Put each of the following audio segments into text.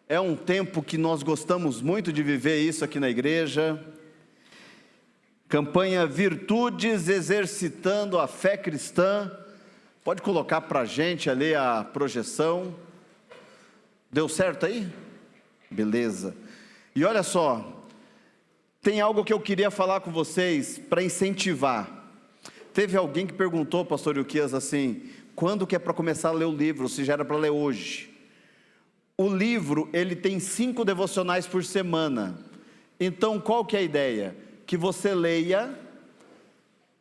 É um tempo que nós gostamos muito de viver isso aqui na igreja. Campanha Virtudes Exercitando a Fé Cristã. Pode colocar para a gente ali a projeção. Deu certo aí? Beleza. E olha só, tem algo que eu queria falar com vocês para incentivar. Teve alguém que perguntou, pastor Ilquias, assim, quando que é para começar a ler o livro, se já era para ler hoje? O livro, ele tem 5 devocionais por semana. Então, qual que é a ideia? Que você leia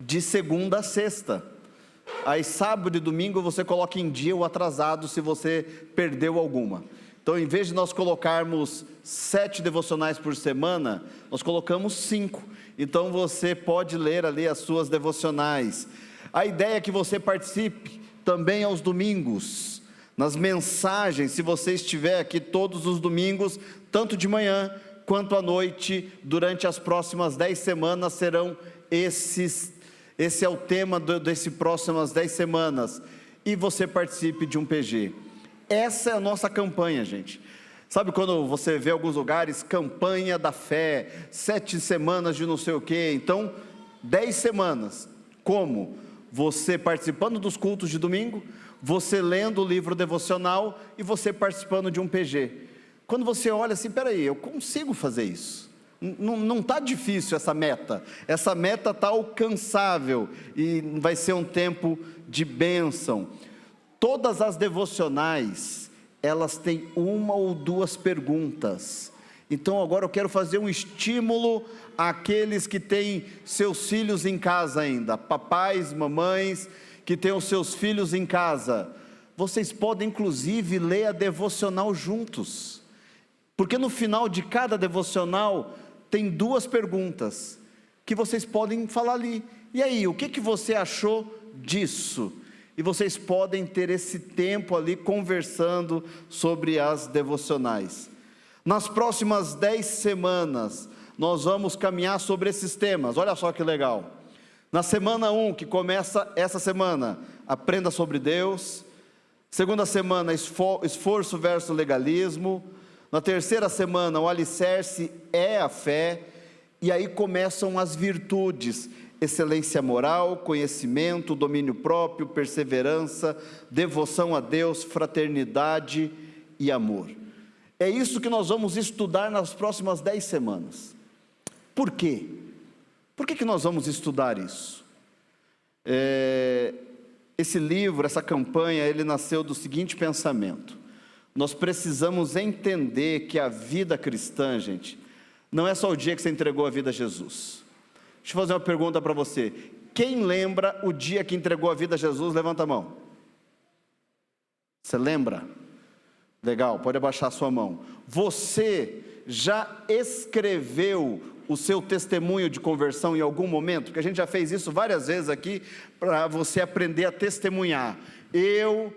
de segunda a sexta. Aí, sábado e domingo, você coloca em dia o atrasado, se você perdeu alguma. Então, em vez de nós colocarmos 7 devocionais por semana, nós colocamos 5. Então, você pode ler ali as suas devocionais. A ideia é que você participe também aos domingos, nas mensagens, se você estiver aqui todos os domingos, tanto de manhã quanto à noite, durante as próximas 10 semanas, serão esse é o tema desse próximas 10 semanas, e você participe de um PG. Essa é a nossa campanha, gente. Sabe quando você vê alguns lugares, campanha da fé, 7 semanas de não sei o quê, então 10 semanas, como? Você participando dos cultos de domingo, você lendo o livro devocional e você participando de um PG. Quando você olha assim, peraí, eu consigo fazer isso, não está difícil essa meta está alcançável, e vai ser um tempo de bênção. Todas as devocionais, elas têm 1 ou 2 perguntas. Então agora eu quero fazer um estímulo àqueles que têm seus filhos em casa ainda, papais, mamães, que têm os seus filhos em casa. Vocês podem inclusive ler a devocional juntos, porque no final de cada devocional tem 2 perguntas, que vocês podem falar ali. E aí, o que você achou disso? E vocês podem ter esse tempo ali conversando sobre as devocionais. Nas próximas 10 semanas, nós vamos caminhar sobre esses temas. Olha só que legal. Na semana 1, que começa essa semana, aprenda sobre Deus. Segunda semana, esforço versus legalismo. Na terceira semana, o alicerce é a fé. E aí começam as virtudes: excelência moral, conhecimento, domínio próprio, perseverança, devoção a Deus, fraternidade e amor. É isso que nós vamos estudar nas próximas 10 semanas. Por quê? Por que nós vamos estudar isso? Esse livro, essa campanha, ele nasceu do seguinte pensamento: nós precisamos entender que a vida cristã, gente, não é só o dia que você entregou a vida a Jesus. Deixa eu fazer uma pergunta para você. Quem lembra o dia que entregou a vida a Jesus? Levanta a mão. Você lembra? Legal, pode abaixar a sua mão. Você já escreveu o seu testemunho de conversão em algum momento? Porque a gente já fez isso várias vezes aqui, para você aprender a testemunhar. Eu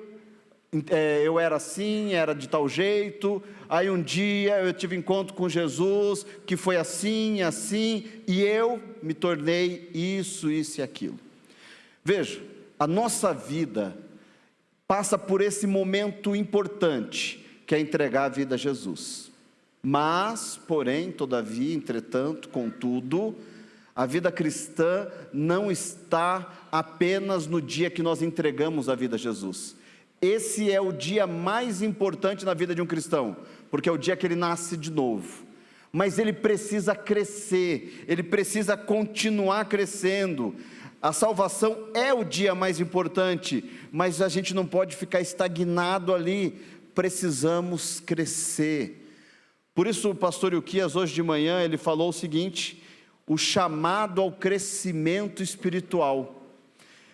era assim, era de tal jeito, aí um dia eu tive encontro com Jesus, que foi assim, assim, e eu me tornei isso e aquilo. Veja, a nossa vida passa por esse momento importante, que é entregar a vida a Jesus. Mas, porém, todavia, entretanto, contudo, a vida cristã não está apenas no dia que nós entregamos a vida a Jesus. Esse é o dia mais importante na vida de um cristão, porque é o dia que ele nasce de novo. Mas ele precisa crescer, ele precisa continuar crescendo. A salvação é o dia mais importante, mas a gente não pode ficar estagnado ali, precisamos crescer. Por isso o pastor Ilquias, hoje de manhã, ele falou o seguinte: o chamado ao crescimento espiritual.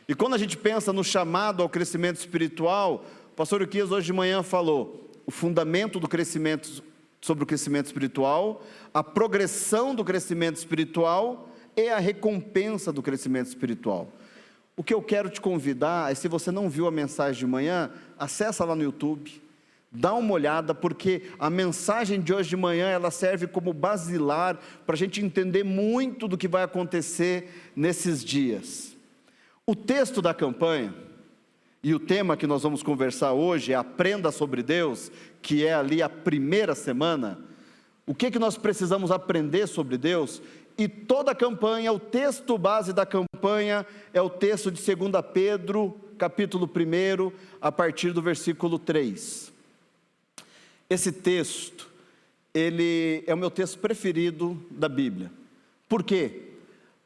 E quando a gente pensa no chamado ao crescimento espiritual, o pastor Ilquias hoje de manhã falou o fundamento do crescimento, sobre o crescimento espiritual, a progressão do crescimento espiritual e a recompensa do crescimento espiritual. O que eu quero te convidar é, se você não viu a mensagem de manhã, acessa lá no YouTube, dá uma olhada, porque a mensagem de hoje de manhã, ela serve como basilar, para a gente entender muito do que vai acontecer nesses dias. O texto da campanha, E o tema que nós vamos conversar hoje é Aprenda sobre Deus, que é ali a primeira semana. O que nós precisamos aprender sobre Deus? E toda a campanha, o texto base da campanha é o texto de 2 Pedro, capítulo 1, a partir do versículo 3. Esse texto, ele é o meu texto preferido da Bíblia. Por quê?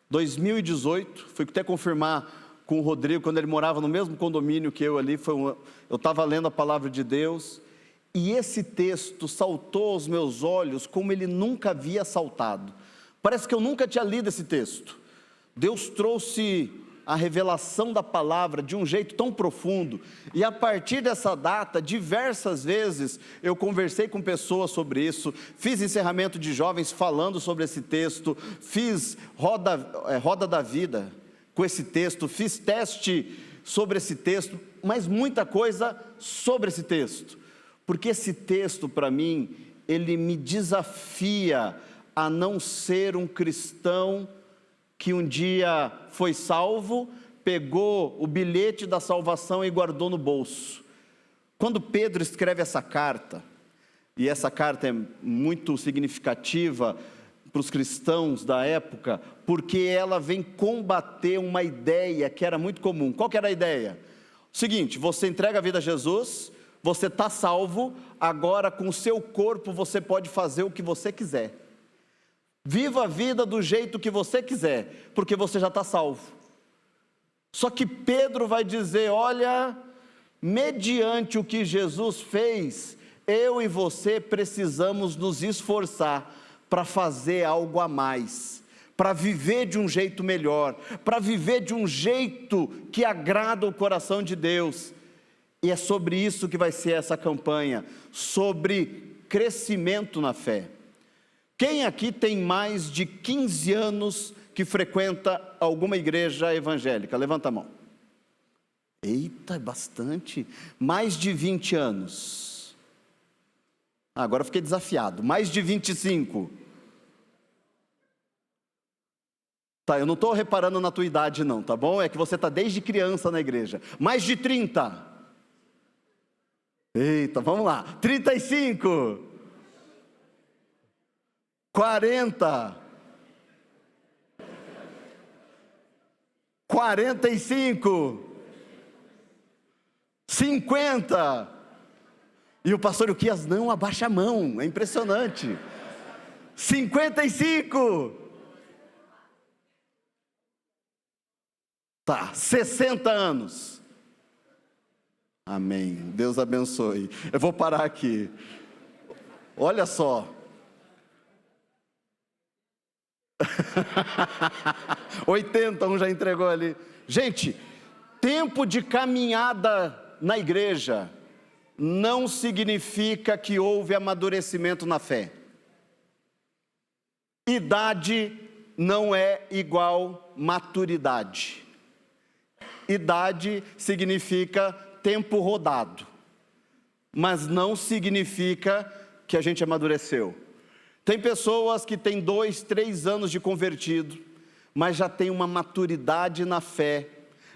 2018, fui até confirmar com o Rodrigo, quando ele morava no mesmo condomínio que eu ali, eu estava lendo a palavra de Deus, e esse texto saltou aos meus olhos como ele nunca havia saltado. Parece que eu nunca tinha lido esse texto. Deus trouxe a revelação da palavra de um jeito tão profundo, e a partir dessa data, diversas vezes, eu conversei com pessoas sobre isso, fiz encerramento de jovens falando sobre esse texto, fiz roda da vida com esse texto, fiz teste sobre esse texto, mas muita coisa sobre esse texto, porque esse texto para mim, ele me desafia a não ser um cristão que um dia foi salvo, pegou o bilhete da salvação e guardou no bolso. Quando Pedro escreve essa carta, e essa carta é muito significativa para os cristãos da época, porque ela vem combater uma ideia que era muito comum. Qual que era a ideia? O seguinte: você entrega a vida a Jesus, você está salvo, agora com o seu corpo você pode fazer o que você quiser. Viva a vida do jeito que você quiser, porque você já está salvo. Só que Pedro vai dizer: olha, mediante o que Jesus fez, eu e você precisamos nos esforçar para fazer algo a mais, para viver de um jeito melhor, para viver de um jeito que agrada o coração de Deus. E é sobre isso que vai ser essa campanha, sobre crescimento na fé. Quem aqui tem mais de 15 anos que frequenta alguma igreja evangélica? Levanta a mão. Eita, é bastante. Mais de 20 anos. Agora eu fiquei desafiado. Mais de 25. Tá, eu não estou reparando na tua idade não, tá bom? É que você está desde criança na igreja. Mais de 30. Eita, vamos lá. 35. 40. 45. 50. E o pastor Uquias não abaixa a mão, é impressionante. 55. Tá, 60 anos. Amém, Deus abençoe. Eu vou parar aqui. Olha só. 80, um já entregou ali. Gente, tempo de caminhada na igreja não significa que houve amadurecimento na fé. Idade não é igual maturidade. Idade significa tempo rodado, mas não significa que a gente amadureceu. Tem pessoas que têm 2, 3 anos de convertido, mas já tem uma maturidade na fé,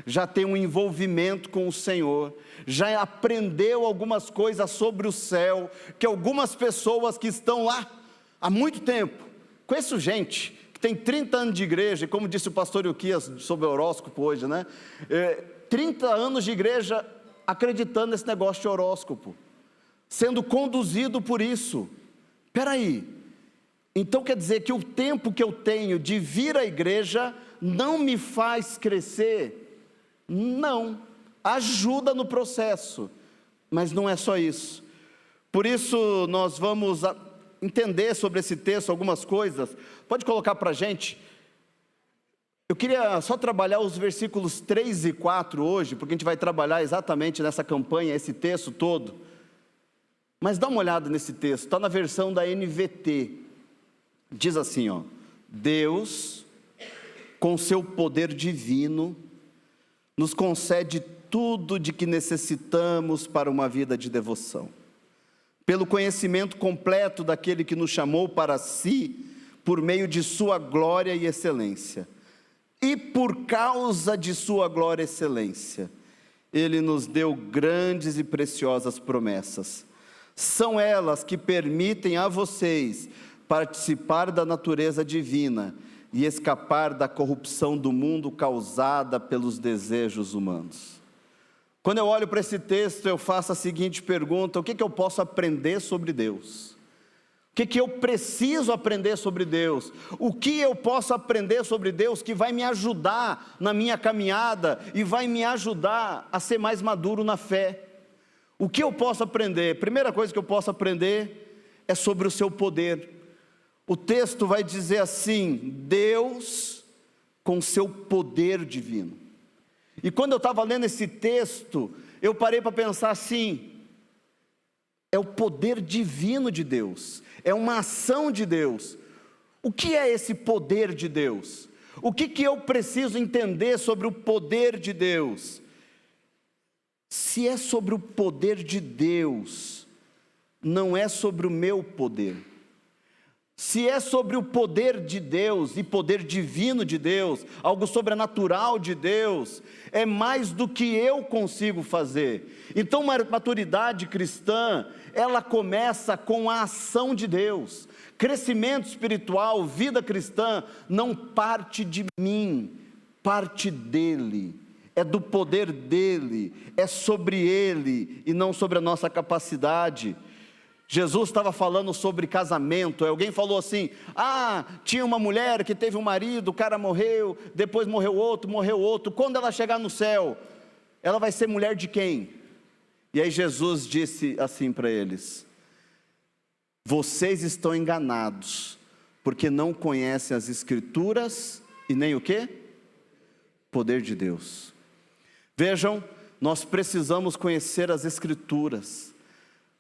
já tem um envolvimento com o Senhor, já aprendeu algumas coisas sobre o céu, que algumas pessoas que estão lá há muito tempo, conheço gente que tem 30 anos de igreja, e como disse o pastor Uquias sobre o horóscopo hoje, né? 30 anos de igreja acreditando nesse negócio de horóscopo, sendo conduzido por isso. Espera aí, então quer dizer que o tempo que eu tenho de vir à igreja não me faz crescer? Não, ajuda no processo, mas não é só isso. Por isso nós vamos entender sobre esse texto algumas coisas. Pode colocar para a gente. Eu queria só trabalhar os versículos 3 e 4 hoje, porque a gente vai trabalhar exatamente nessa campanha, esse texto todo. Mas dá uma olhada nesse texto, está na versão da NVT. Diz assim, ó: Deus, com seu poder divino, nos concede tudo de que necessitamos para uma vida de devoção. Pelo conhecimento completo daquele que nos chamou para si, por meio de sua glória e excelência. E por causa de sua glória e excelência, Ele nos deu grandes e preciosas promessas. São elas que permitem a vocês participar da natureza divina e escapar da corrupção do mundo causada pelos desejos humanos. Quando eu olho para esse texto, eu faço a seguinte pergunta: o que eu posso aprender sobre Deus? O que eu preciso aprender sobre Deus? O que eu posso aprender sobre Deus que vai me ajudar na minha caminhada e vai me ajudar a ser mais maduro na fé? O que eu posso aprender? Primeira coisa que eu posso aprender é sobre o seu poder. O texto vai dizer assim: Deus com seu poder divino. E quando eu estava lendo esse texto, eu parei para pensar assim: é o poder divino de Deus, é uma ação de Deus. O que é esse poder de Deus? O que eu preciso entender sobre o poder de Deus? Se é sobre o poder de Deus, não é sobre o meu poder. Se é sobre o poder de Deus e poder divino de Deus, algo sobrenatural de Deus, é mais do que eu consigo fazer. Então, uma maturidade cristã, ela começa com a ação de Deus. Crescimento espiritual, vida cristã, não parte de mim, parte dele. É do poder dele, é sobre ele e não sobre a nossa capacidade. Jesus estava falando sobre casamento. Alguém falou assim: tinha uma mulher que teve um marido, o cara morreu, depois morreu outro, quando ela chegar no céu, ela vai ser mulher de quem? E aí Jesus disse assim para eles: vocês estão enganados, porque não conhecem as Escrituras e nem o quê? Poder de Deus. Vejam, nós precisamos conhecer as Escrituras,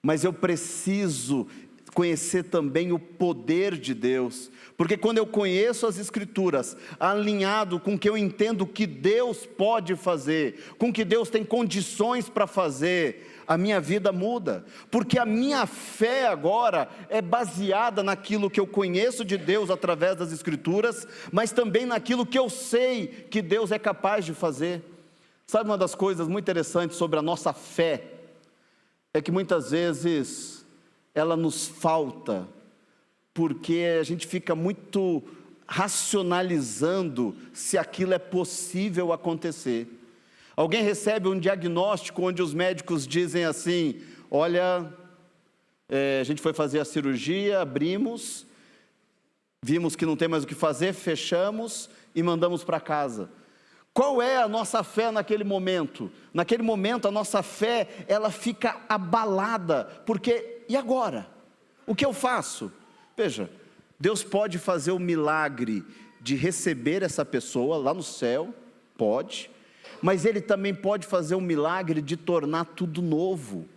mas eu preciso conhecer também o poder de Deus, porque quando eu conheço as Escrituras, alinhado com o que eu entendo que Deus pode fazer, com o que Deus tem condições para fazer, a minha vida muda, porque a minha fé agora é baseada naquilo que eu conheço de Deus através das Escrituras, mas também naquilo que eu sei que Deus é capaz de fazer. Sabe uma das coisas muito interessantes sobre a nossa fé? É que muitas vezes ela nos falta, porque a gente fica muito racionalizando se aquilo é possível acontecer. Alguém recebe um diagnóstico onde os médicos dizem assim: olha, a gente foi fazer a cirurgia, abrimos, vimos que não tem mais o que fazer, fechamos e mandamos para casa. Qual é a nossa fé naquele momento? Naquele momento a nossa fé, ela fica abalada, porque, e agora? O que eu faço? Veja, Deus pode fazer o milagre de receber essa pessoa lá no céu, pode, mas Ele também pode fazer o milagre de tornar tudo novo.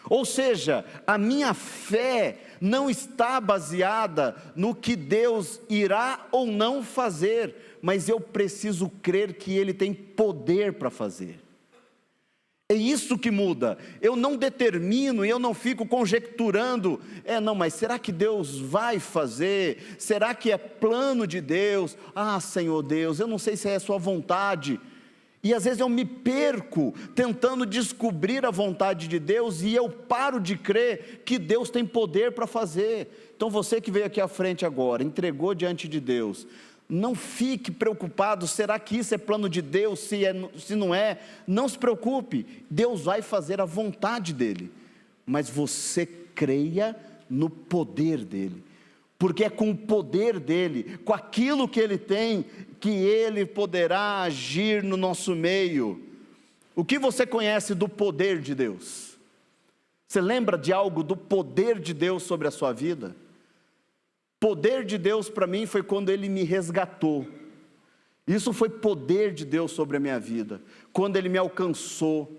Ou seja, a minha fé não está baseada no que Deus irá ou não fazer, mas eu preciso crer que Ele tem poder para fazer. É isso que muda. Eu não determino e eu não fico conjecturando, mas será que Deus vai fazer? Será que é plano de Deus? Senhor Deus, eu não sei se é a sua vontade. E às vezes eu me perco tentando descobrir a vontade de Deus e eu paro de crer que Deus tem poder para fazer. Então você que veio aqui à frente agora, entregou diante de Deus, não fique preocupado, será que isso é plano de Deus, se não é, não se preocupe, Deus vai fazer a vontade dEle, mas você creia no poder dEle, porque é com o poder dEle, com aquilo que Ele tem, que Ele poderá agir no nosso meio. O que você conhece do poder de Deus? Você lembra de algo do poder de Deus sobre a sua vida? Poder de Deus para mim foi quando Ele me resgatou. Isso foi poder de Deus sobre a minha vida, quando Ele me alcançou.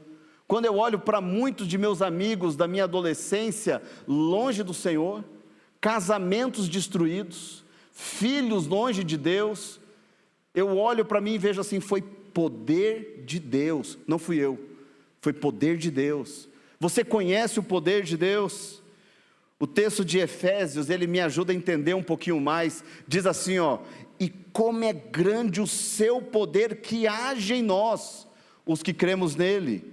Quando eu olho para muitos de meus amigos da minha adolescência, longe do Senhor, casamentos destruídos, filhos longe de Deus, eu olho para mim e vejo assim, foi poder de Deus, não fui eu, foi poder de Deus. Você conhece o poder de Deus? O texto de Efésios, ele me ajuda a entender um pouquinho mais, diz assim, e como é grande o seu poder que age em nós, os que cremos nele.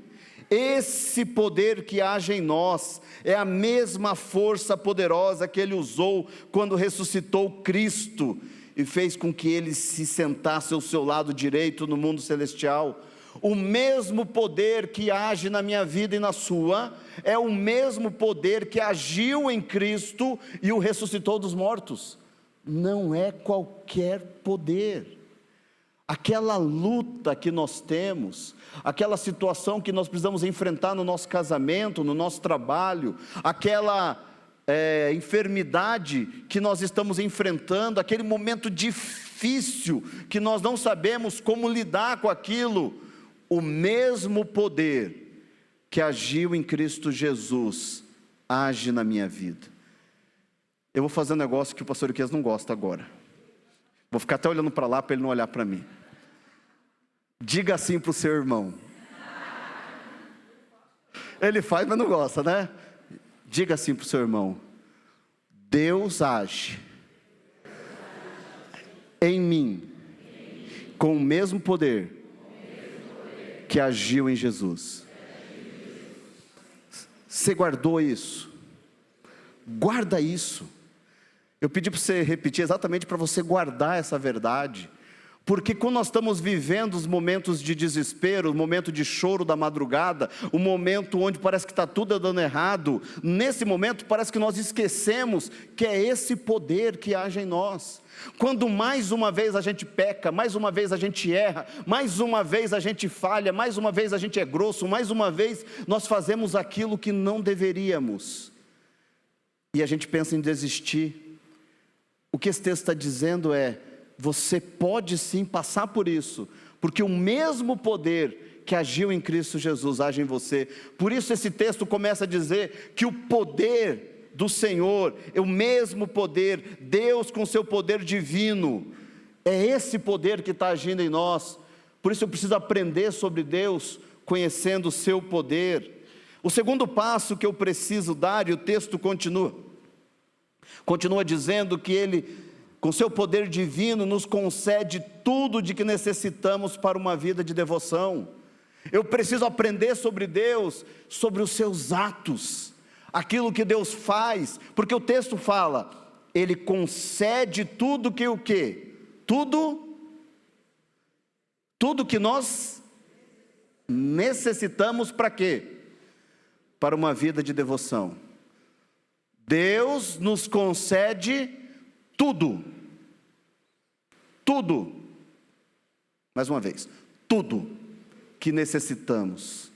Esse poder que age em nós é a mesma força poderosa que Ele usou quando ressuscitou Cristo e fez com que Ele se sentasse ao seu lado direito no mundo celestial. O mesmo poder que age na minha vida e na sua, é o mesmo poder que agiu em Cristo e o ressuscitou dos mortos. Não é qualquer poder. Aquela luta que nós temos, aquela situação que nós precisamos enfrentar no nosso casamento, no nosso trabalho, aquela enfermidade que nós estamos enfrentando, aquele momento difícil que nós não sabemos como lidar com aquilo, o mesmo poder que agiu em Cristo Jesus age na minha vida. Eu vou fazer um negócio que o pastor Iquez não gosta agora. Vou ficar até olhando para lá para ele não olhar para mim. Diga assim para o seu irmão. Ele faz, mas não gosta, né? Diga assim para o seu irmão: Deus age em mim com o mesmo poder que agiu em Jesus. Você guardou isso? Guarda isso. Eu pedi para você repetir exatamente para você guardar essa verdade. Porque quando nós estamos vivendo os momentos de desespero, o momento de choro da madrugada, o momento onde parece que está tudo dando errado, nesse momento parece que nós esquecemos que é esse poder que age em nós. Quando mais uma vez a gente peca, mais uma vez a gente erra, mais uma vez a gente falha, mais uma vez a gente é grosso, mais uma vez nós fazemos aquilo que não deveríamos, e a gente pensa em desistir. O que esse texto está dizendo é: você pode sim passar por isso, porque o mesmo poder que agiu em Cristo Jesus age em você. Por isso esse texto começa a dizer que o poder do Senhor é o mesmo poder, Deus com seu poder divino, é esse poder que está agindo em nós. Por isso eu preciso aprender sobre Deus, conhecendo o seu poder. O segundo passo que eu preciso dar, e o texto continua dizendo que Ele, com seu poder divino, nos concede tudo de que necessitamos para uma vida de devoção. Eu preciso aprender sobre Deus, sobre os seus atos, aquilo que Deus faz, porque o texto fala, Ele concede tudo que o quê? Tudo que nós necessitamos para quê? Para uma vida de devoção. Deus nos concede tudo, mais uma vez, tudo que necessitamos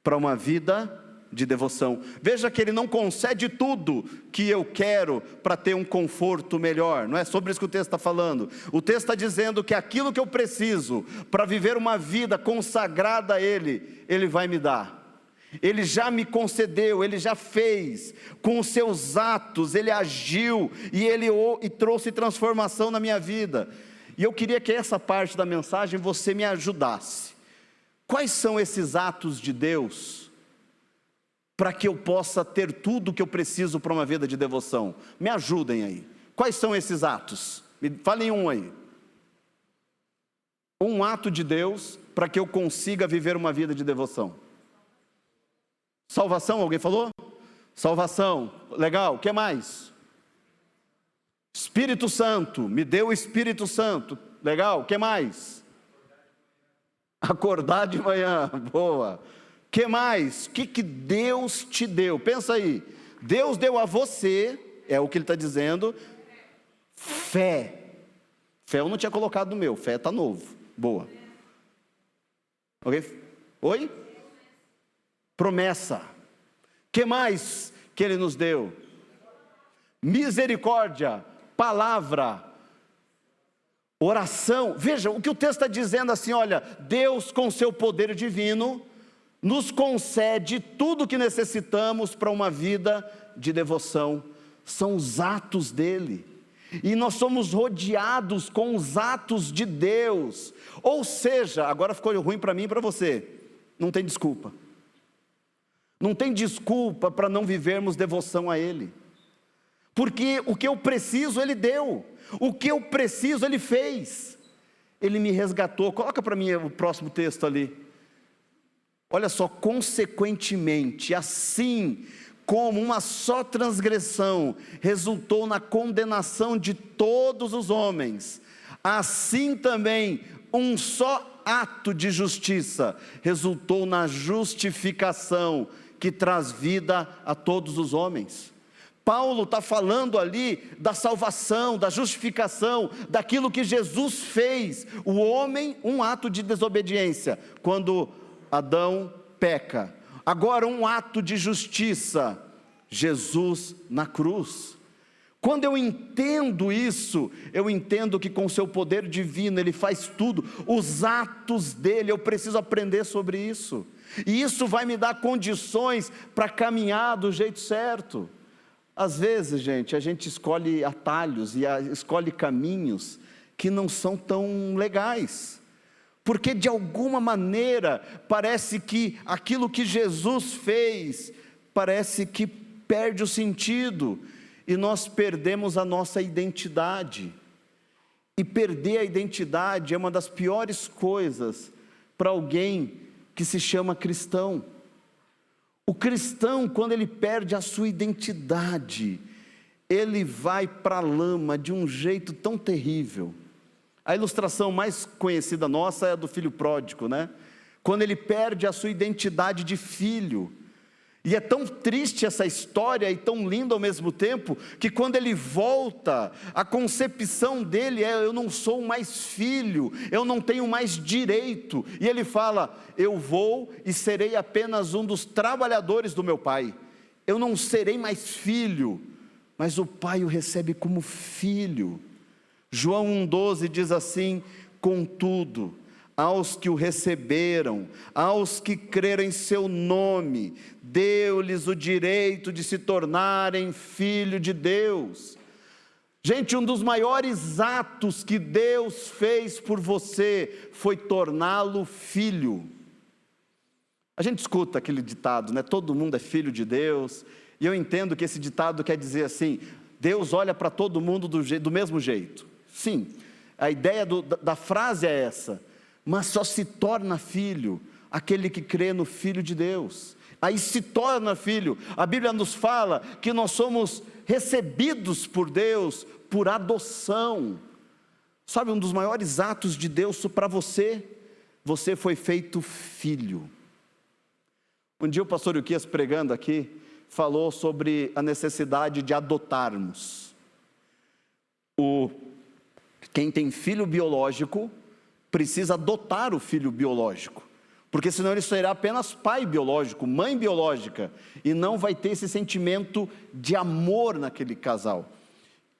para uma vida de devoção. Veja que Ele não concede tudo que eu quero para ter um conforto melhor, não é sobre isso que o texto está falando. O texto está dizendo que aquilo que eu preciso para viver uma vida consagrada a Ele, Ele vai me dar. Ele já me concedeu, Ele já fez, com os seus atos, Ele agiu, e Ele trouxe transformação na minha vida. E eu queria que essa parte da mensagem você me ajudasse. Quais são esses atos de Deus, para que eu possa ter tudo que eu preciso para uma vida de devoção? Me ajudem aí. Quais são esses atos? Me falem um aí. Um ato de Deus, para que eu consiga viver uma vida de devoção. Salvação, alguém falou? Salvação, legal, o que mais? Espírito Santo, me deu o Espírito Santo, legal, o que mais? Acordar de manhã, boa. O que mais? O que Deus te deu? Pensa aí, Deus deu a você, é o que Ele está dizendo, fé. Fé eu não tinha colocado no meu, fé está novo, boa. Ok? Oi? Promessa. Que mais que Ele nos deu? Misericórdia, palavra, oração. Veja, o que o texto está dizendo assim, olha, Deus com seu poder divino, nos concede tudo o que necessitamos para uma vida de devoção. São os atos dEle, e nós somos rodeados com os atos de Deus. Ou seja, agora ficou ruim para mim e para você, não tem desculpa. Não tem desculpa para não vivermos devoção a Ele, porque o que eu preciso Ele deu, o que eu preciso Ele fez, Ele me resgatou. Coloca para mim o próximo texto ali, Olha só, consequentemente, assim como uma só transgressão resultou na condenação de todos os homens, assim também um só ato de justiça resultou na justificação que traz vida a todos os homens. Paulo está falando ali da salvação, da justificação, daquilo que Jesus fez. O homem, um ato de desobediência, quando Adão peca. Agora um ato de justiça, Jesus na cruz. Quando eu entendo isso, eu entendo que com o seu poder divino, Ele faz tudo, os atos dEle, eu preciso aprender sobre isso. E isso vai me dar condições para caminhar do jeito certo. Às vezes, gente, a gente escolhe atalhos e escolhe caminhos que não são tão legais. Porque de alguma maneira, parece que aquilo que Jesus fez, parece que perde o sentido. E nós perdemos a nossa identidade. E perder a identidade é uma das piores coisas para alguém que se chama cristão. O cristão, quando ele perde a sua identidade, ele vai para a lama de um jeito tão terrível. A ilustração mais conhecida nossa é a do filho pródigo, né? Quando ele perde a sua identidade de filho. E é tão triste essa história e tão linda ao mesmo tempo, que quando ele volta, a concepção dele é: eu não sou mais filho, eu não tenho mais direito. E ele fala: eu vou e serei apenas um dos trabalhadores do meu pai. Eu não serei mais filho, mas o pai o recebe como filho. João 1,12 diz assim: contudo, aos que o receberam, aos que creram em seu nome, deu-lhes o direito de se tornarem filho de Deus. Gente, um dos maiores atos que Deus fez por você foi torná-lo filho. A gente escuta aquele ditado, né? Todo mundo é filho de Deus. E eu entendo que esse ditado quer dizer assim: Deus olha para todo mundo do mesmo jeito. Sim, a ideia da frase é essa. Mas só se torna filho aquele que crê no Filho de Deus. Aí se torna filho. A Bíblia nos fala que nós somos recebidos por Deus por adoção. Sabe, um dos maiores atos de Deus para você? Você foi feito filho. Um dia o pastor Uquias, pregando aqui, falou sobre a necessidade de adotarmos. Quem tem filho biológico precisa adotar o filho biológico, porque senão ele será apenas pai biológico, mãe biológica, e não vai ter esse sentimento de amor naquele casal.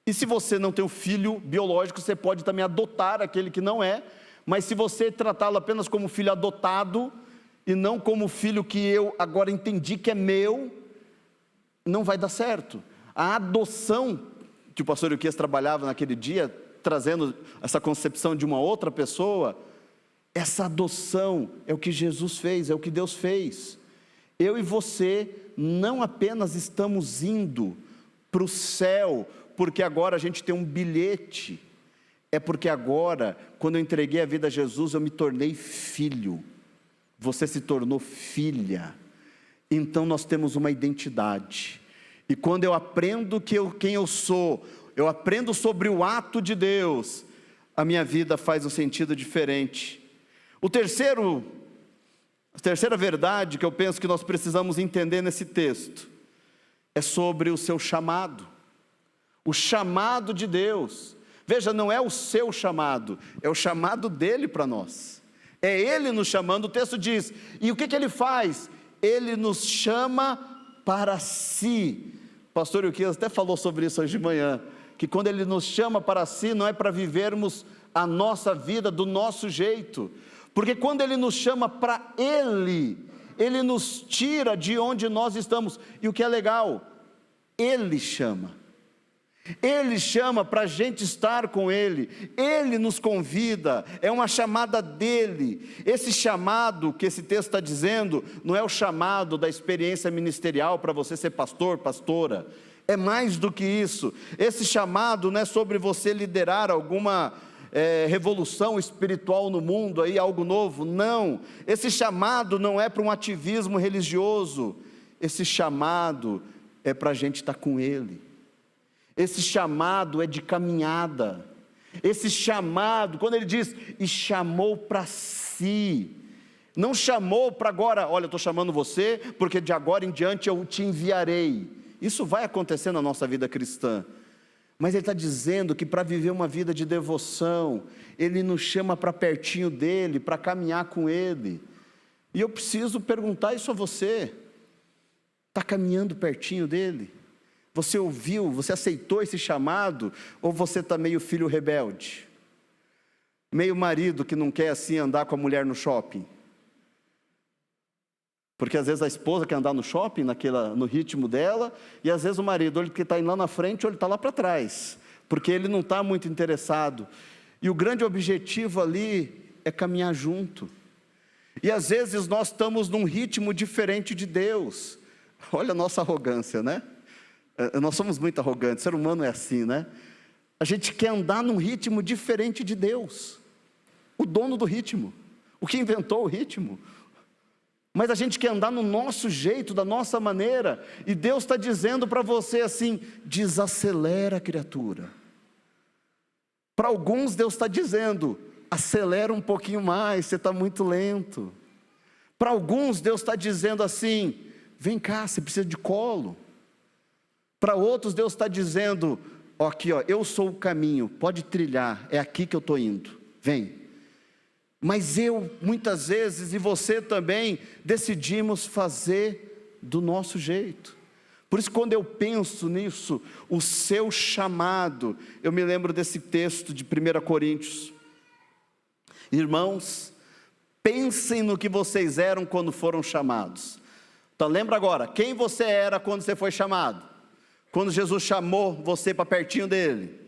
E se você não tem um filho biológico, você pode também adotar aquele que não é, mas se você tratá-lo apenas como filho adotado, e não como filho que eu agora entendi que é meu, não vai dar certo. A adoção, que o pastor Uquias trabalhava naquele dia, trazendo essa concepção de uma outra pessoa, essa adoção é o que Jesus fez, é o que Deus fez. Eu e você não apenas estamos indo para o céu, porque agora a gente tem um bilhete, é porque agora, quando eu entreguei a vida a Jesus, eu me tornei filho, você se tornou filha, então nós temos uma identidade, e quando eu aprendo quem eu sou, eu aprendo sobre o ato de Deus, a minha vida faz um sentido diferente. A terceira verdade que eu penso que nós precisamos entender nesse texto, é sobre o seu chamado, o chamado de Deus. Veja, não é o seu chamado, é o chamado dele para nós, é ele nos chamando. O texto diz, e o que ele faz? Ele nos chama para si. Pastor Uquias até falou sobre isso hoje de manhã, que quando ele nos chama para si, não é para vivermos a nossa vida do nosso jeito, porque quando ele nos chama para ele nos tira de onde nós estamos. E o que é legal, ele chama para a gente estar com ele, ele nos convida, é uma chamada dele. Esse chamado que esse texto está dizendo, não é o chamado da experiência ministerial para você ser pastor, pastora, é mais do que isso. Esse chamado não é sobre você liderar alguma revolução espiritual no mundo, aí, algo novo. Não, esse chamado não é para um ativismo religioso, esse chamado é para a gente estar com Ele, esse chamado é de caminhada, esse chamado, quando Ele diz, e chamou para si, não chamou para agora, olha, eu estou chamando você, porque de agora em diante eu te enviarei. Isso vai acontecer na nossa vida cristã, mas Ele está dizendo que para viver uma vida de devoção, Ele nos chama para pertinho dEle, para caminhar com Ele. E eu preciso perguntar isso a você: está caminhando pertinho dEle? Você ouviu, você aceitou esse chamado? Ou você está meio filho rebelde? Meio marido que não quer assim andar com a mulher no shopping? Porque às vezes a esposa quer andar no shopping, no ritmo dela, e às vezes o marido, ou ele está indo lá na frente, ou ele está lá para trás, porque ele não está muito interessado. E o grande objetivo ali é caminhar junto. E às vezes nós estamos num ritmo diferente de Deus. Olha a nossa arrogância, né? Nós somos muito arrogantes, o ser humano é assim, né? A gente quer andar num ritmo diferente de Deus, o dono do ritmo, o que inventou o ritmo. Mas a gente quer andar no nosso jeito, da nossa maneira, e Deus está dizendo para você assim: desacelera, criatura. Para alguns Deus está dizendo: acelera um pouquinho mais, você está muito lento. Para alguns Deus está dizendo assim: vem cá, você precisa de colo. Para outros Deus está dizendo: ó, aqui, ó, eu sou o caminho, pode trilhar, é aqui que eu estou indo, vem. Mas eu, muitas vezes, e você também, decidimos fazer do nosso jeito. Por isso, quando eu penso nisso, o seu chamado, eu me lembro desse texto de 1 Coríntios. Irmãos, pensem no que vocês eram quando foram chamados. Então lembra agora, quem você era quando você foi chamado? Quando Jesus chamou você para pertinho dele.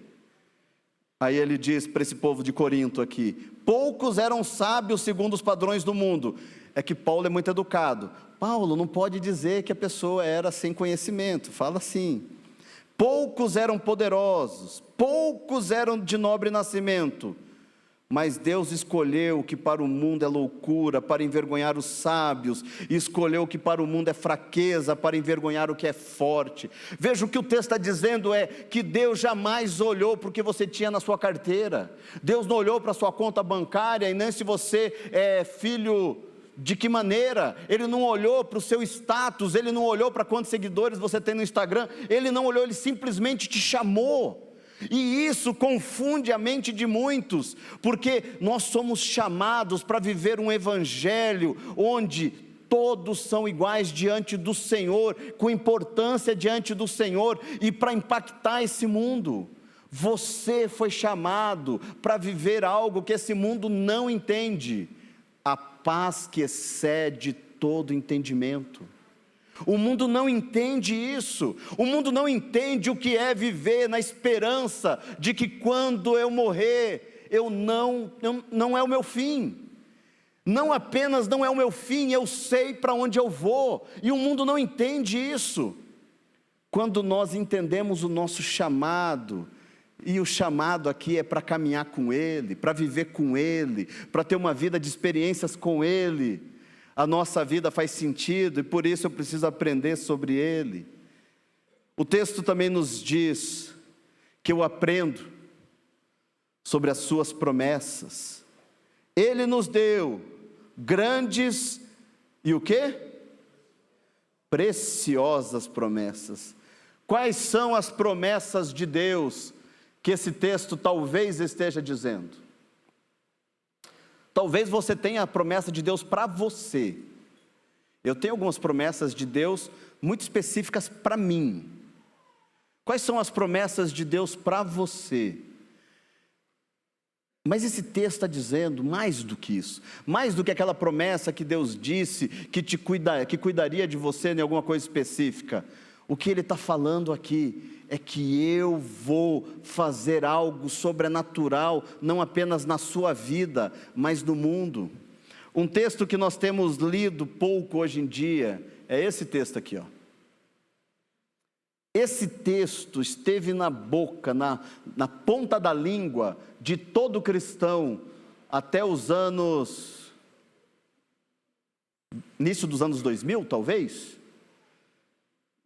Aí ele diz para esse povo de Corinto aqui: poucos eram sábios segundo os padrões do mundo. É que Paulo é muito educado. Paulo não pode dizer que a pessoa era sem conhecimento, fala assim. Poucos eram poderosos, poucos eram de nobre nascimento, mas Deus escolheu o que para o mundo é loucura, para envergonhar os sábios, e escolheu o que para o mundo é fraqueza, para envergonhar o que é forte. Veja, o que o texto está dizendo é que Deus jamais olhou para o que você tinha na sua carteira, Deus não olhou para a sua conta bancária, e nem se você é filho de que maneira, Ele não olhou para o seu status, Ele não olhou para quantos seguidores você tem no Instagram, Ele não olhou, Ele simplesmente te chamou. E isso confunde a mente de muitos, porque nós somos chamados para viver um evangelho onde todos são iguais diante do Senhor, com importância diante do Senhor, e para impactar esse mundo. Você foi chamado para viver algo que esse mundo não entende: a paz que excede todo entendimento. O mundo não entende isso, o mundo não entende o que é viver na esperança de que quando eu morrer, não é o meu fim. Não apenas não é o meu fim, eu sei para onde eu vou, e o mundo não entende isso. Quando nós entendemos o nosso chamado, e o chamado aqui é para caminhar com Ele, para viver com Ele, para ter uma vida de experiências com Ele, a nossa vida faz sentido, e por isso eu preciso aprender sobre Ele. O texto também nos diz que eu aprendo sobre as suas promessas. Ele nos deu grandes e o quê? Preciosas promessas. Quais são as promessas de Deus que esse texto talvez esteja dizendo? Talvez você tenha a promessa de Deus para você. Eu tenho algumas promessas de Deus muito específicas para mim. Quais são as promessas de Deus para você? Mas esse texto está dizendo mais do que isso, mais do que aquela promessa que Deus disse que cuidaria de você em alguma coisa específica. O que Ele está falando aqui é que eu vou fazer algo sobrenatural, não apenas na sua vida, mas no mundo. Um texto que nós temos lido pouco hoje em dia, é esse texto aqui, ó. Esse texto esteve na boca, na ponta da língua de todo cristão até os anos, início dos anos 2000, talvez.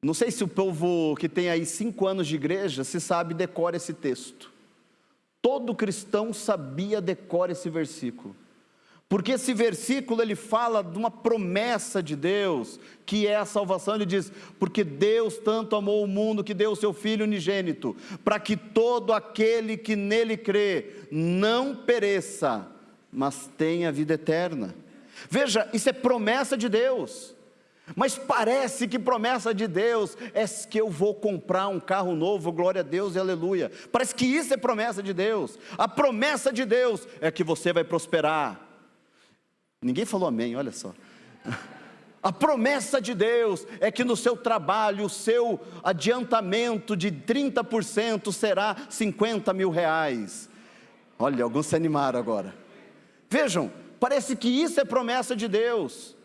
Não sei se o povo que tem aí 5 anos de igreja, se sabe, decora esse texto. Todo cristão sabia, decora esse versículo. Porque esse versículo, ele fala de uma promessa de Deus, que é a salvação. Ele diz, porque Deus tanto amou o mundo, que deu o seu Filho unigênito, para que todo aquele que nele crê, não pereça, mas tenha vida eterna. Veja, isso é promessa de Deus. Mas parece que promessa de Deus é que eu vou comprar um carro novo, glória a Deus e aleluia. Parece que isso é promessa de Deus. A promessa de Deus é que você vai prosperar. Ninguém falou amém, olha só. A promessa de Deus é que no seu trabalho, o seu adiantamento de 30% será 50 mil reais. Olha, alguns se animaram agora. Vejam, parece que isso é promessa de Deus.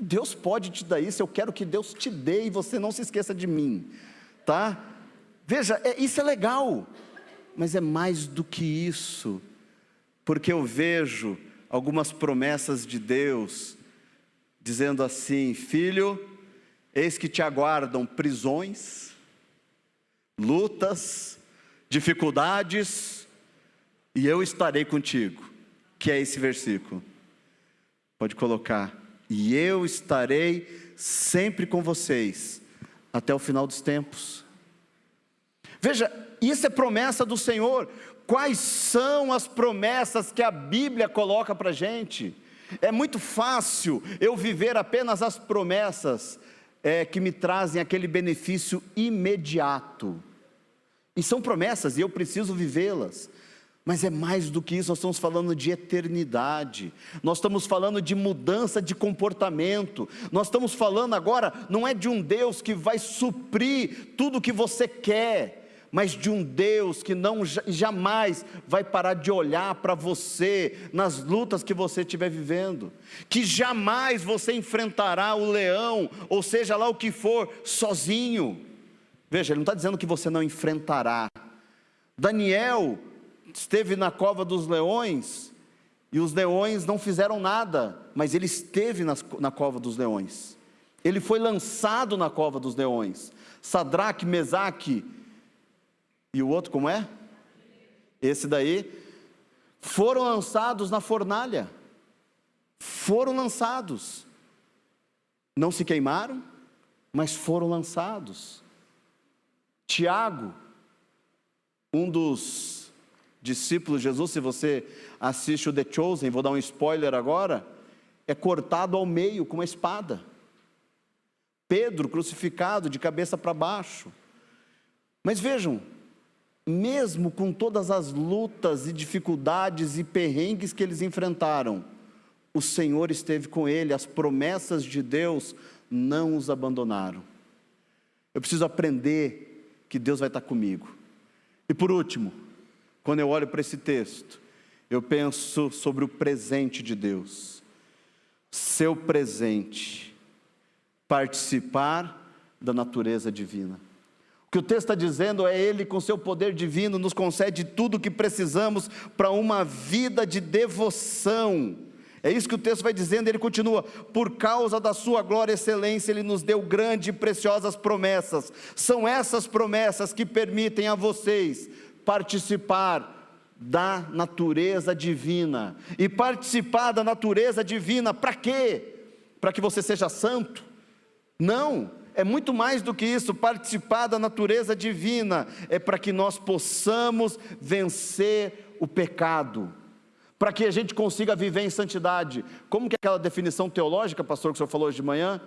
Deus pode te dar isso, eu quero que Deus te dê e você não se esqueça de mim, tá? Veja, isso é legal, mas é mais do que isso, porque eu vejo algumas promessas de Deus, dizendo assim, filho, eis que te aguardam prisões, lutas, dificuldades, e eu estarei contigo, que é esse versículo, pode colocar, e eu estarei sempre com vocês, até o final dos tempos. Veja, isso é promessa do Senhor. Quais são as promessas que a Bíblia coloca para a gente? É muito fácil eu viver apenas as promessas que me trazem aquele benefício imediato. E são promessas e eu preciso vivê-las. Mas é mais do que isso, nós estamos falando de eternidade, nós estamos falando de mudança de comportamento, nós estamos falando agora, não é de um Deus que vai suprir tudo o que você quer, mas de um Deus que jamais vai parar de olhar para você, nas lutas que você estiver vivendo, que jamais você enfrentará o leão, ou seja lá o que for, sozinho. Veja, ele não está dizendo que você não enfrentará. Daniel esteve na cova dos leões, e os leões não fizeram nada, mas ele esteve na cova dos leões, ele foi lançado na cova dos leões. Sadraque, Mesaque, e o outro como é? Esse daí, foram lançados na fornalha, foram lançados, não se queimaram, mas foram lançados. Tiago, um dos discípulos de Jesus, se você assiste o The Chosen, vou dar um spoiler agora, é cortado ao meio com uma espada. Pedro crucificado de cabeça para baixo. Mas vejam, mesmo com todas as lutas e dificuldades e perrengues que eles enfrentaram, o Senhor esteve com ele, as promessas de Deus não os abandonaram. Eu preciso aprender que Deus vai estar comigo. E por último, quando eu olho para esse texto, eu penso sobre o presente de Deus. Seu presente, participar da natureza divina. O que o texto está dizendo é Ele com seu poder divino nos concede tudo o que precisamos para uma vida de devoção. É isso que o texto vai dizendo, ele continua, por causa da sua glória e excelência, Ele nos deu grandes e preciosas promessas. São essas promessas que permitem a vocês participar da natureza divina. E participar da natureza divina, para quê? Para que você seja santo? Não, é muito mais do que isso. Participar da natureza divina é para que nós possamos vencer o pecado, para que a gente consiga viver em santidade. Como que é aquela definição teológica, pastor, que o senhor falou hoje de manhã?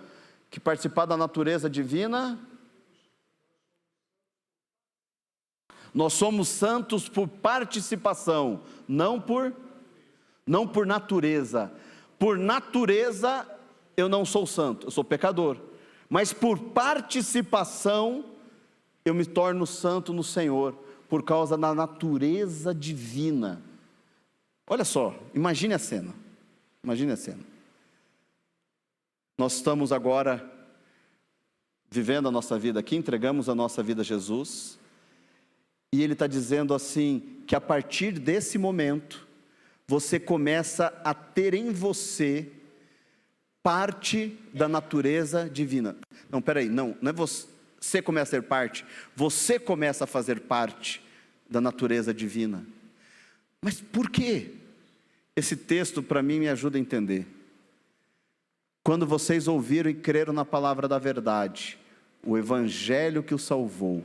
Que participar da natureza divina, nós somos santos por participação, não por natureza. Por natureza eu não sou santo, eu sou pecador, mas por participação eu me torno santo no Senhor, por causa da natureza divina. Olha só, imagine a cena, nós estamos agora vivendo a nossa vida aqui, entregamos a nossa vida a Jesus, e Ele está dizendo assim, que a partir desse momento, você começa a ter em você parte da natureza divina. Não, peraí, não é você começa a ser parte, você começa a fazer parte da natureza divina. Mas por quê? Esse texto para mim me ajuda a entender. Quando vocês ouviram e creram na palavra da verdade, o evangelho que os salvou,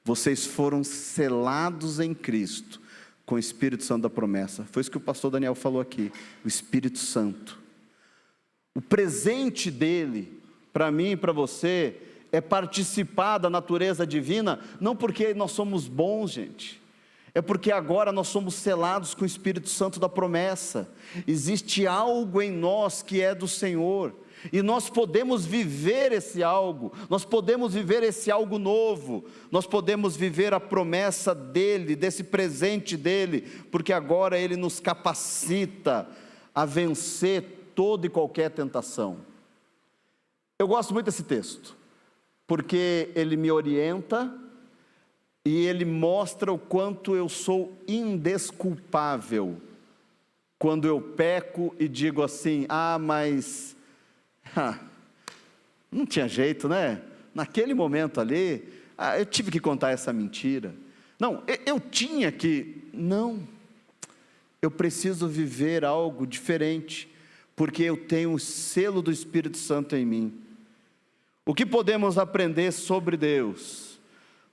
vocês foram selados em Cristo com o Espírito Santo da promessa. Foi isso que o pastor Daniel falou aqui, o Espírito Santo. O presente dele, para mim e para você, é participar da natureza divina, não porque nós somos bons, gente, é porque agora nós somos selados com o Espírito Santo da promessa. Existe algo em nós que é do Senhor, e nós podemos viver esse algo, nós podemos viver esse algo novo, nós podemos viver a promessa dEle, desse presente dEle, porque agora Ele nos capacita a vencer toda e qualquer tentação. Eu gosto muito desse texto, porque ele me orienta, e ele mostra o quanto eu sou indesculpável, quando eu peco e digo assim, mas... não tinha jeito, né? Naquele momento ali, eu tive que contar essa mentira. Não, eu tinha que... Não, eu preciso viver algo diferente, porque eu tenho o selo do Espírito Santo em mim. O que podemos aprender sobre Deus?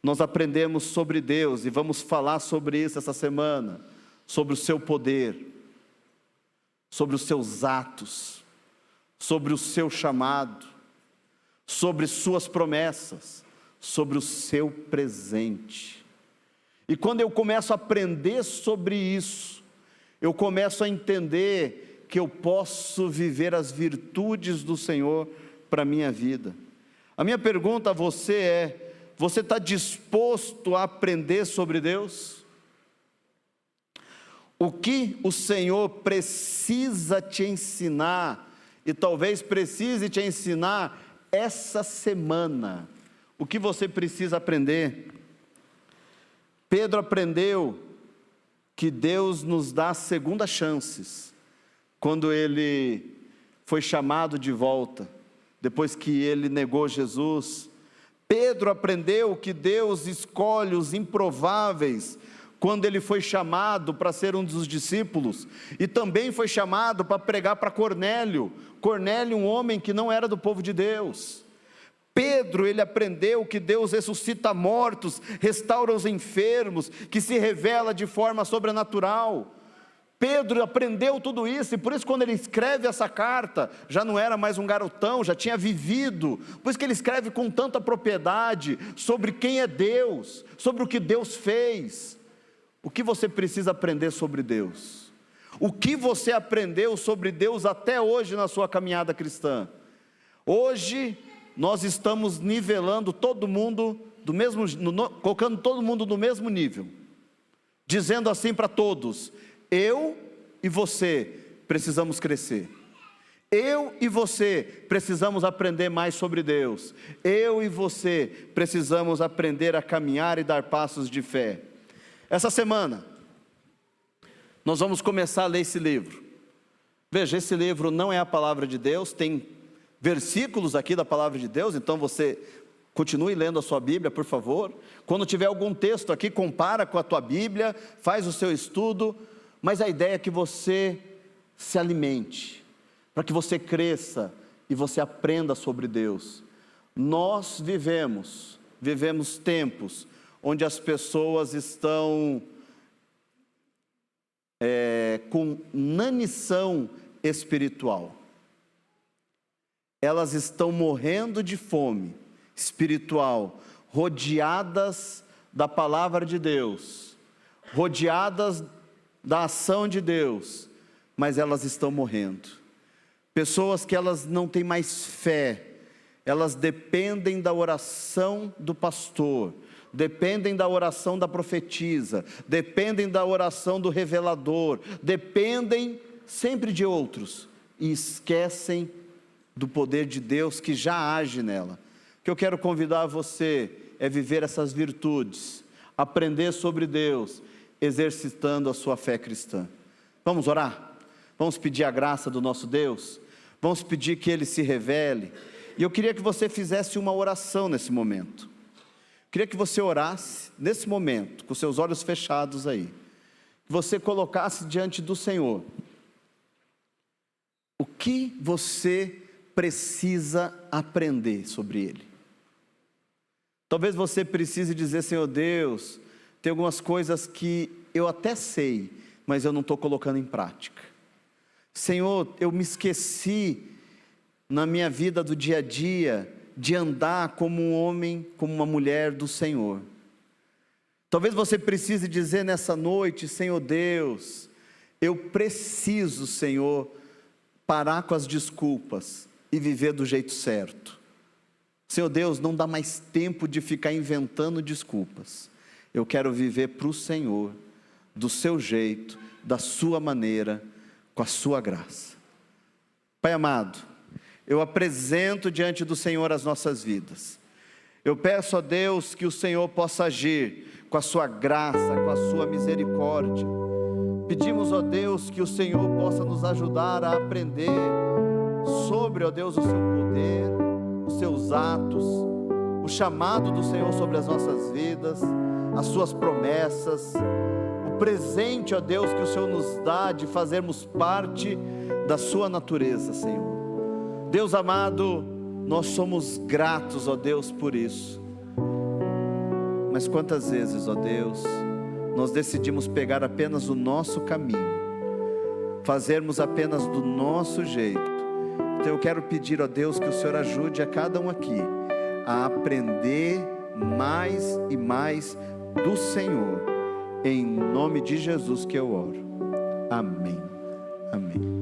Nós aprendemos sobre Deus, e vamos falar sobre isso essa semana, sobre o seu poder, sobre os seus atos, sobre o seu chamado, sobre suas promessas, sobre o seu presente. E quando eu começo a aprender sobre isso, eu começo a entender que eu posso viver as virtudes do Senhor para a minha vida. A minha pergunta a você é: você está disposto a aprender sobre Deus? O que o Senhor precisa te ensinar, e talvez precise te ensinar essa semana? O que você precisa aprender? Pedro aprendeu que Deus nos dá segundas chances, quando ele foi chamado de volta, depois que ele negou Jesus. Pedro aprendeu que Deus escolhe os improváveis, quando ele foi chamado para ser um dos discípulos, e também foi chamado para pregar para Cornélio, um homem que não era do povo de Deus. Pedro, ele aprendeu que Deus ressuscita mortos, restaura os enfermos, que se revela de forma sobrenatural. Pedro aprendeu tudo isso, e por isso quando ele escreve essa carta, já não era mais um garotão, já tinha vivido. Por isso que ele escreve com tanta propriedade sobre quem é Deus, sobre o que Deus fez. O que você precisa aprender sobre Deus? O que você aprendeu sobre Deus até hoje na sua caminhada cristã? Hoje nós estamos nivelando todo mundo do mesmo, colocando todo mundo no mesmo nível, dizendo assim para todos: eu e você precisamos crescer, eu e você precisamos aprender mais sobre Deus, eu e você precisamos aprender a caminhar e dar passos de fé. Essa semana nós vamos começar a ler esse livro. Veja, esse livro não é a palavra de Deus, tem versículos aqui da palavra de Deus, então você continue lendo a sua Bíblia, por favor. Quando tiver algum texto aqui, compara com a tua Bíblia, faz o seu estudo, mas a ideia é que você se alimente, para que você cresça e você aprenda sobre Deus. Nós vivemos tempos onde as pessoas estão com inanição espiritual. Elas estão morrendo de fome espiritual, rodeadas da palavra de Deus, rodeadas da ação de Deus, mas elas estão morrendo. Pessoas que elas não têm mais fé, elas dependem da oração do pastor, dependem da oração da profetisa, dependem da oração do revelador, dependem sempre de outros, e esquecem do poder de Deus que já age nela. que eu quero convidar você é viver essas virtudes, aprender sobre Deus, exercitando a sua fé cristã. Vamos orar? Vamos pedir a graça do nosso Deus? Vamos pedir que Ele se revele? E eu queria que você fizesse uma oração nesse momento. Eu queria que você orasse nesse momento, com seus olhos fechados aí. Que você colocasse diante do Senhor o que você precisa aprender sobre Ele. Talvez você precise dizer: Senhor Deus, tem algumas coisas que eu até sei, mas eu não estou colocando em prática. Senhor, eu me esqueci na minha vida do dia a dia de andar como um homem, como uma mulher do Senhor. Talvez você precise dizer nessa noite: Senhor Deus, eu preciso, Senhor, parar com as desculpas e viver do jeito certo. Senhor Deus, não dá mais tempo de ficar inventando desculpas. Eu quero viver para o Senhor, do seu jeito, da sua maneira, com a sua graça. Pai amado, eu apresento diante do Senhor as nossas vidas. Eu peço a Deus que o Senhor possa agir com a sua graça, com a sua misericórdia. Pedimos, ó Deus, que o Senhor possa nos ajudar a aprender sobre, ó Deus, o seu poder, os seus atos, o chamado do Senhor sobre as nossas vidas, as suas promessas, o presente, ó Deus, que o Senhor nos dá de fazermos parte da sua natureza, Senhor. Deus amado, nós somos gratos, ó Deus, por isso. Mas quantas vezes, ó Deus, nós decidimos pegar apenas o nosso caminho, fazermos apenas do nosso jeito. Então eu quero pedir, ó Deus, que o Senhor ajude a cada um aqui a aprender mais e mais do Senhor, em nome de Jesus que eu oro. Amém. Amém.